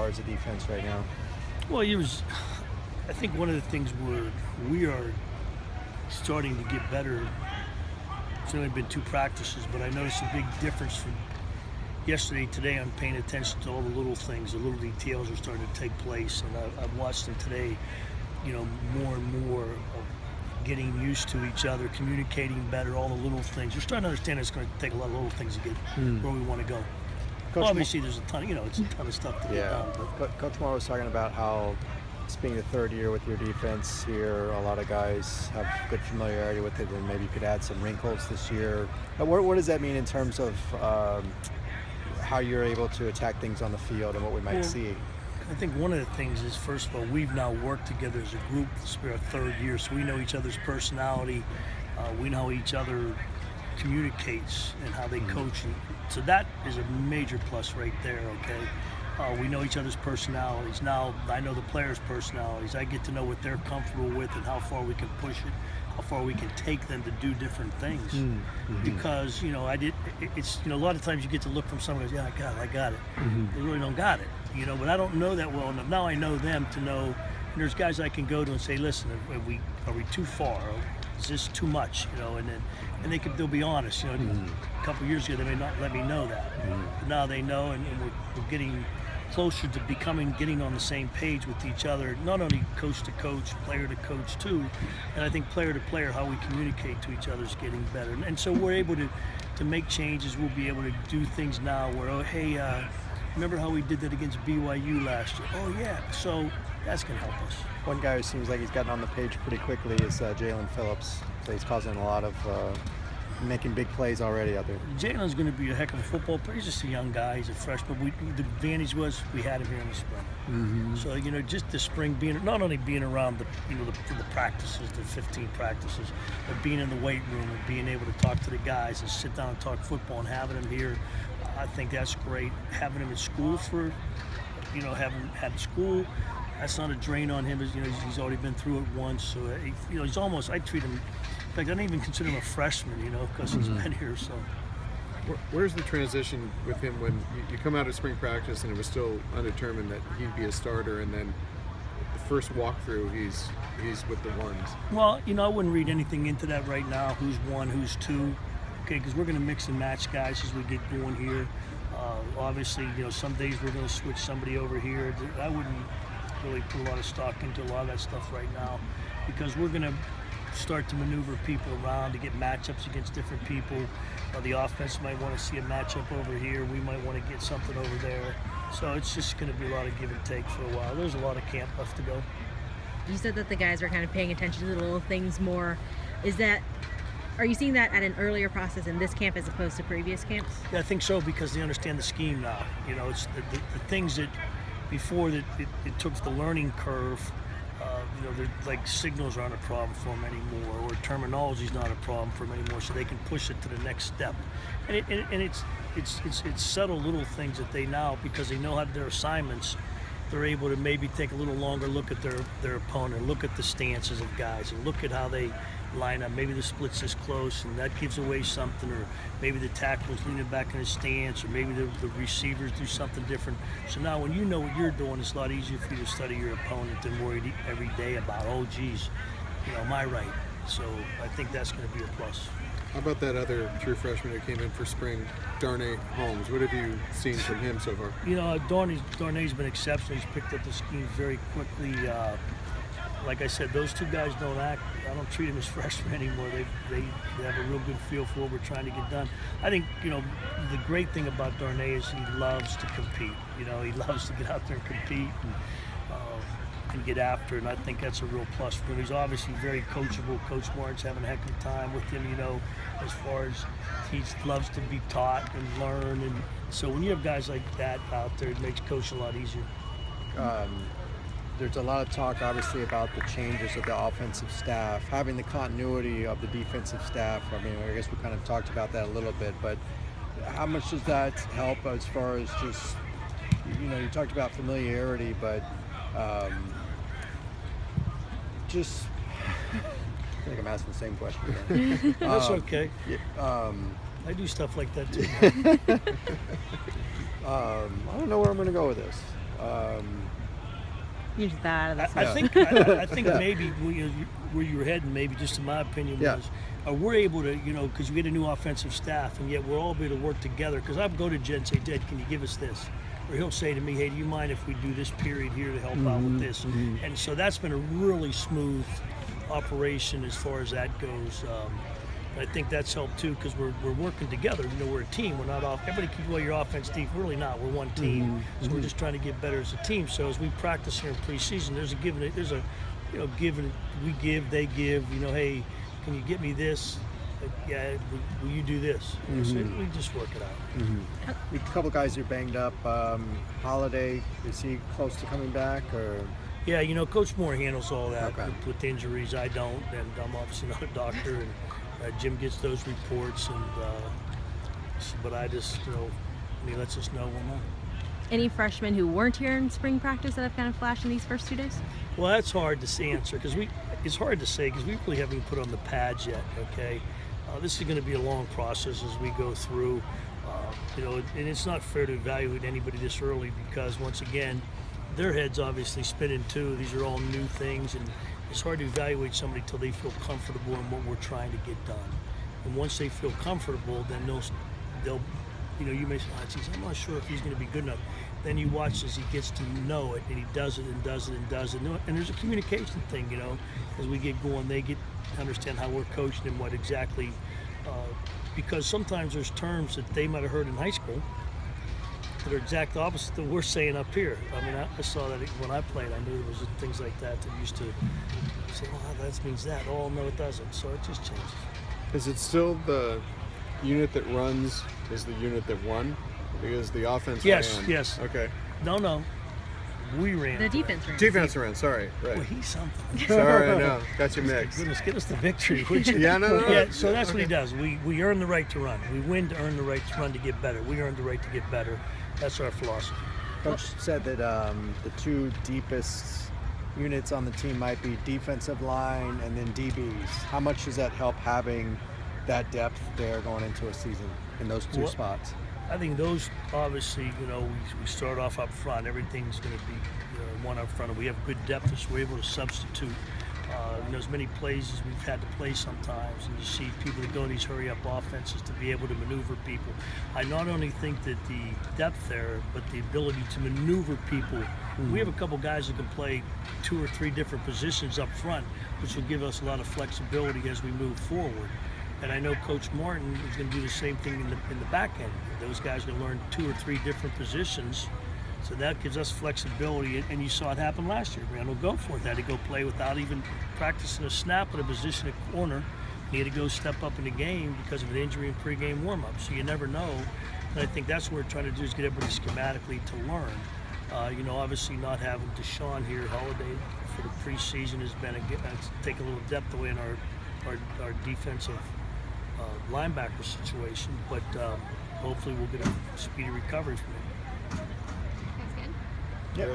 far as the defense right now? Well, I think one of the things we are starting to get better. It's only been 2 practices, but I noticed a big difference from yesterday, today. I'm paying attention to all the little things, the little details are starting to take place, and I've watched them today, more and more of getting used to each other, communicating better, all the little things. You're starting to understand it's going to take a lot of little things to get where we want to go. Coach Obviously, there's a ton, it's a ton of stuff to get done. But Coach Moore was talking about how it's being the 3rd year with your defense here. A lot of guys have good familiarity with it, and maybe you could add some wrinkles this year. What does that mean in terms of how you're able to attack things on the field and what we might see? I think one of the things is, first of all, we've now worked together as a group. This will be our 3rd year, so we know each other's personality. We know each other communicates and how they coach. And so that is a major plus right there, okay? We know each other's personalities. Now I know the players' personalities. I get to know what they're comfortable with and how far we can push it, how far we can take them to do different things. Because, it's a lot of times you get to look from someone who goes, yeah, I got it. They really don't got it, but I don't know that well enough. Now I know them to know, and there's guys I can go to and say, listen, are we too far? Is this too much? And they'll be honest. A couple of years ago, they may not let me know that. But now they know, and we're getting closer to getting on the same page with each other, not only coach to coach, player to coach too, and I think player to player, how we communicate to each other is getting better. And so we're able to make changes. We'll be able to do things now where, remember how we did that against BYU last year? Oh yeah, so that's going to help us. One guy who seems like he's gotten on the page pretty quickly is Jalen Phillips. So he's causing a lot of making big plays already out there. Jalen's going to be a heck of a football player. He's just a young guy. He's a freshman. The advantage was we had him here in the spring. So just the spring not only being around the practices, the 15 practices, but being in the weight room and being able to talk to the guys and sit down and talk football and having him here, I think that's great. Having him in school having had school, that's not a drain on him. He's already been through it once. So he's almost. I treat him. In fact, I don't even consider him a freshman, because he's been here. So, where's the transition with him when you come out of spring practice and it was still undetermined that he'd be a starter, and then the first walkthrough he's with the ones? Well, I wouldn't read anything into that right now. Who's 1, who's 2? Okay, because we're going to mix and match guys as we get going here. Obviously, some days we're going to switch somebody over here. I wouldn't really put a lot of stock into a lot of that stuff right now, because we're going to start to maneuver people around to get matchups against different people. The offense might want to see a matchup over here. We might want to get something over there. So it's just going to be a lot of give and take for a while. There's a lot of camp left to go. You said that the guys are kind of paying attention to the little things more. Are you seeing that at an earlier process in this camp as opposed to previous camps? Yeah, I think so, because they understand the scheme now. It's the things that before that it took the learning curve. Like signals aren't a problem for them anymore, or terminology's not a problem for them anymore, so they can push it to the next step. And it's subtle little things that they now, because they know how their assignments, they're able to maybe take a little longer look at their opponent, look at the stances of guys, and look at how they line up. Maybe the split's this close, and that gives away something, or maybe the tackle's leaning back in his stance, or maybe the receivers do something different. So now when you know what you're doing, it's a lot easier for you to study your opponent than worry every day about, am I right? So I think that's going to be a plus. How about that other true freshman who came in for spring, Darnay Holmes? What have you seen from him so far? Darnay's been exceptional. He's picked up the scheme very quickly. Like I said, those 2 guys I don't treat them as freshmen anymore. They have a real good feel for what we're trying to get done. I think, the great thing about Darnay is he loves to compete. He loves to get out there and compete and get after it, and I think that's a real plus for him. He's obviously very coachable. Coach Martin's having a heck of a time with him, as far as he loves to be taught and learn. And so when you have guys like that out there, it makes coaching a lot easier. There's a lot of talk, obviously, about the changes of the offensive staff, having the continuity of the defensive staff. I guess we kind of talked about that a little bit, but how much does that help as far as just, you talked about familiarity, but just, I feel like I'm asking the same question again. That's okay. I do stuff like that too. I don't know where I'm going to go with this. You just thought of this. I think maybe where you were heading, maybe just in my opinion, Yeah. was we're able to, because we get a new offensive staff, and yet we're all able to work together. Because I'll go to Jed and say, Jed, can you give us this? Or he'll say to me, hey, do you mind if we do this period here to help out with this? And so that's been a really smooth operation as far as that goes. I think that's helped too, because we're working together. We're a team. We're not off. Everybody keeps, well, your offense, Steve. We're really not. We're one team. So we're just trying to get better as a team. So as we practice here in preseason, there's a giving. There's a, giving. We give. They give. Hey, can you get me this? Yeah. Will you do this? So we just work it out. A couple guys are banged up. Holiday, is he close to coming back, or? Yeah, Coach Moore handles all that Okay. with injuries. I don't, and I'm obviously not a doctor. And Jim gets those reports, and but I just, he lets us know we'll know. Any freshmen who weren't here in spring practice that have kind of flashed in these first 2 days? Well, that's hard to answer because it's hard to say because we really haven't even put on the pads yet. Okay, this is going to be a long process as we go through. And it's not fair to evaluate anybody this early because once again, their heads obviously spinning too. These are all new things, and it's hard to evaluate somebody till they feel comfortable in what we're trying to get done. And once they feel comfortable, then they'll you may say, oh, geez, I'm not sure if he's going to be good enough. Then you watch as he gets to know it, and he does it and does it and does it. And there's a communication thing, as we get going, they get to understand how we're coaching and what exactly, because sometimes there's terms that they might have heard in high school that are exact opposite that we're saying up here. I mean, I saw that when I played. I knew there was things like that that used to say, well, that means that. Oh, no, it doesn't. So it just changes. Is it still the unit that runs is the unit that won? Because the offense Yes, ran. yes. Okay. No. We ran. The defense ran. Defense ran, sorry. Well, Right. he's something. Sorry, I know. Got you mixed. Goodness, get us the victory, would you? Yeah, no. Yeah, so that's what he Okay. does. We earn the right to run. We win to earn the right to run to get better. We earn the right to get better. That's our philosophy. Coach said that the two deepest units on the team might be defensive line and then DBs. How much does that help having that depth there going into a season in those two Well, spots? I think those obviously, we start off up front. Everything's going to be one up front, and we have good depth, so we're able to substitute. As many plays as we've had to play sometimes, and you see people that go in these hurry-up offenses to be able to maneuver people. I not only think that the depth there, but the ability to maneuver people. We have a couple guys that can play 2 or 3 different positions up front, which will give us a lot of flexibility as we move forward. And I know Coach Martin is going to do the same thing in the back end. Those guys are going to learn 2 or 3 different positions. So that gives us flexibility, and you saw it happen last year. Randall Goforth had to go play without even practicing a snap at a position at corner. He had to go step up in the game because of an injury in pregame warm-up. So you never know. And I think that's what we're trying to do is get everybody schematically to learn. Obviously not having Deshaun here, Holiday for the preseason has been take a little depth away in our defensive linebacker situation, but hopefully we'll get a speedy recovery from it. Yep.